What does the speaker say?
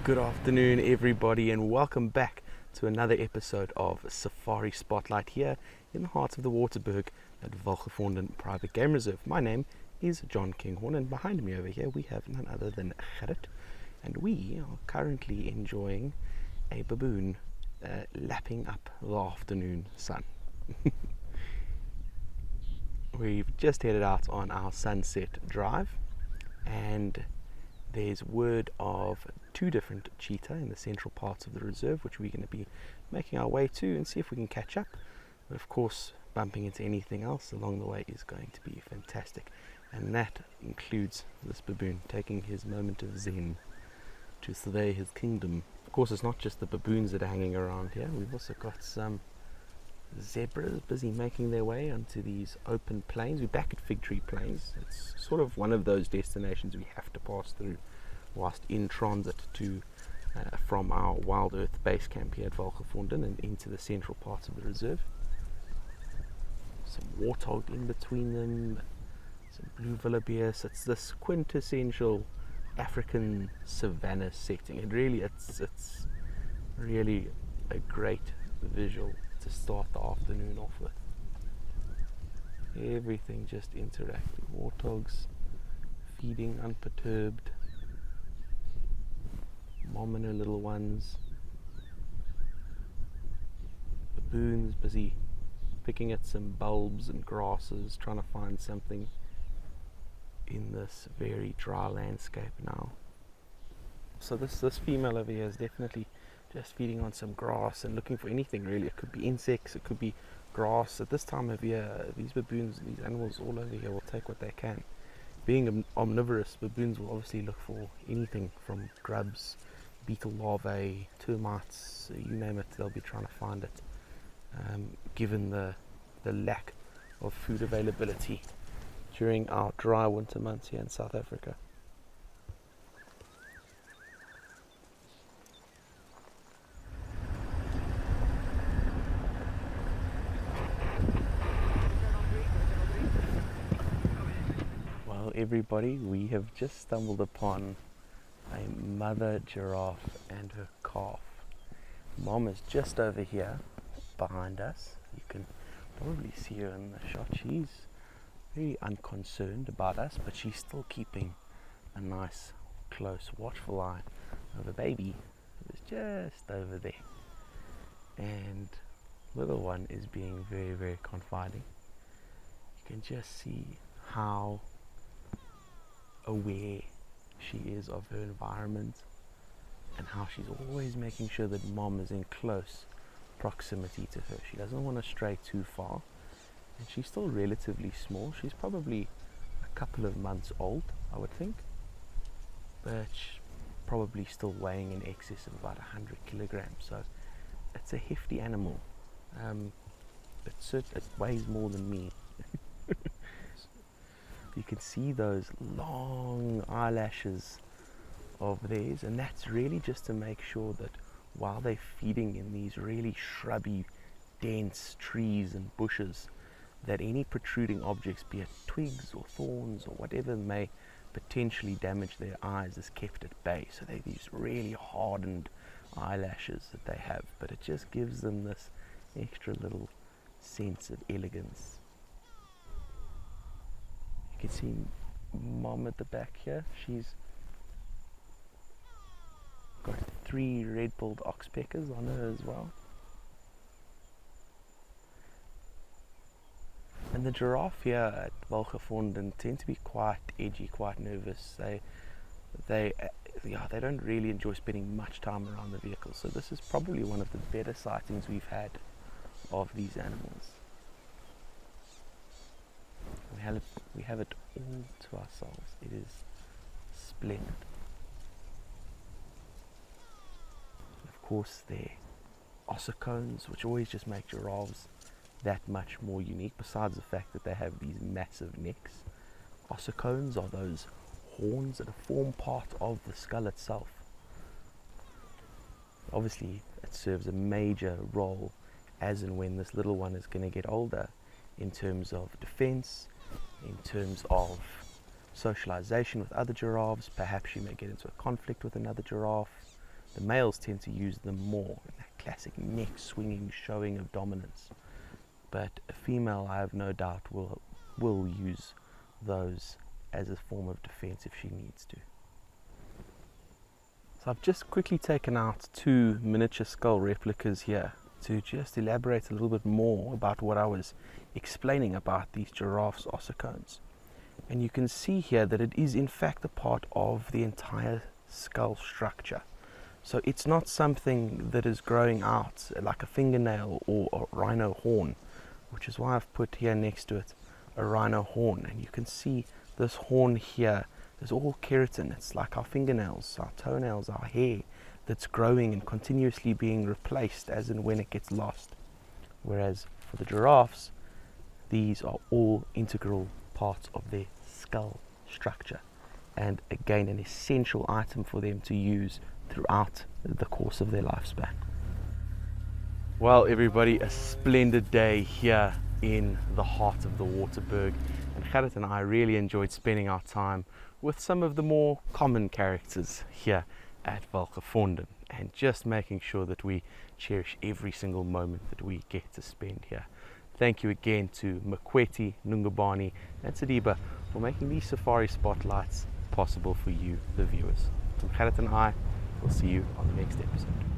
Good afternoon, everybody, and welcome back to another episode of Safari Spotlight here in the heart of the Waterberg at Welgevonden Private Game Reserve. My name is John Kinghorn, and behind me over here we have none other than Gert, and we are currently enjoying a baboon lapping up the afternoon sun. We've just headed out on our sunset drive, and there's word of two different cheetah in the central parts of the reserve, which we're going to be making our way to and see if we can catch up. But of course, bumping into anything else along the way is going to be fantastic. And that includes this baboon taking his moment of zen to survey his kingdom. Of course, it's not just the baboons that are hanging around here. We've also got some zebras busy making their way onto these open plains. We're back at Fig Tree Plains. It's sort of one of those destinations we have to pass through whilst in transit to from our WildEarth base camp here at Welgevonden and into the central parts of the reserve. Some warthog in between them, some blue wildebeest. It's this quintessential African savanna setting. It's really a great visual to start the afternoon off with. Everything just interacting. Warthogs feeding unperturbed. Mom and her little ones. Baboons busy picking at some bulbs and grasses, trying to find something in this very dry landscape now. So this female over here is definitely just feeding on some grass and looking for anything really. It could be insects, it could be grass. At this time of year, these baboons, these animals all over here will take what they can. Being omnivorous, baboons will obviously look for anything from grubs, beetle larvae, termites, you name it, they'll be trying to find it. Given the lack of food availability during our dry winter months here in South Africa. Well, everybody, we have just stumbled upon a mother giraffe and her calf. Mom is just over here behind us. You can probably see her in the shot. She's very unconcerned about us, but she's still keeping a nice, close, watchful eye of a baby who is just over there. And little one is being very, very confiding. You can just see how aware she is of her environment and how she's always making sure that mom is in close proximity to her. She doesn't want to stray too far, and she's still relatively small. She's probably a couple of months old, I would think, but probably still weighing in excess of about 100 kilograms, so it's a hefty animal. It weighs more than me. You can see those long eyelashes of theirs, and that's really just to make sure that while they're feeding in these really shrubby, dense trees and bushes, that any protruding objects, be it twigs or thorns or whatever may potentially damage their eyes, is kept at bay. So they're these really hardened eyelashes that they have, but it just gives them this extra little sense of elegance. You can see mom at the back here. She's got 3 red-billed oxpeckers on her as well. And the giraffe here at Welgevonden tend to be quite edgy, quite nervous. They don't really enjoy spending much time around the vehicle. So this is probably one of the better sightings we've had of these animals. We have it all to ourselves. It is splendid. Of course, they're ossicones, which always just make giraffes that much more unique, besides the fact that they have these massive necks. Ossicones are those horns that form part of the skull itself. Obviously, it serves a major role as and when this little one is going to get older, in terms of defense, in terms of socialization with other giraffes. Perhaps you may get into a conflict with another giraffe. The males tend to use them more in that classic neck swinging showing of dominance, but a female, I have no doubt, will use those as a form of defense if she needs to. So I've just quickly taken out 2 miniature skull replicas here to just elaborate a little bit more about what I was explaining about these giraffes' ossicones. And you can see here that it is in fact a part of the entire skull structure. So it's not something that is growing out like a fingernail or a rhino horn, which is why I've put here next to it a rhino horn. And you can see this horn here is all keratin. It's like our fingernails, our toenails, our hair that's growing and continuously being replaced as and when it gets lost. Whereas for the giraffes, these are all integral parts of their skull structure, and again an essential item for them to use throughout the course of their lifespan. Well everybody, a splendid day here in the heart of the Waterberg, and Gert and I really enjoyed spending our time with some of the more common characters here at Welgevonden, and just making sure that we cherish every single moment that we get to spend here. Thank you again to Makweti, Nungubane and Sediba for making these safari spotlights possible for you, the viewers. From Gert and I, we'll see you on the next episode.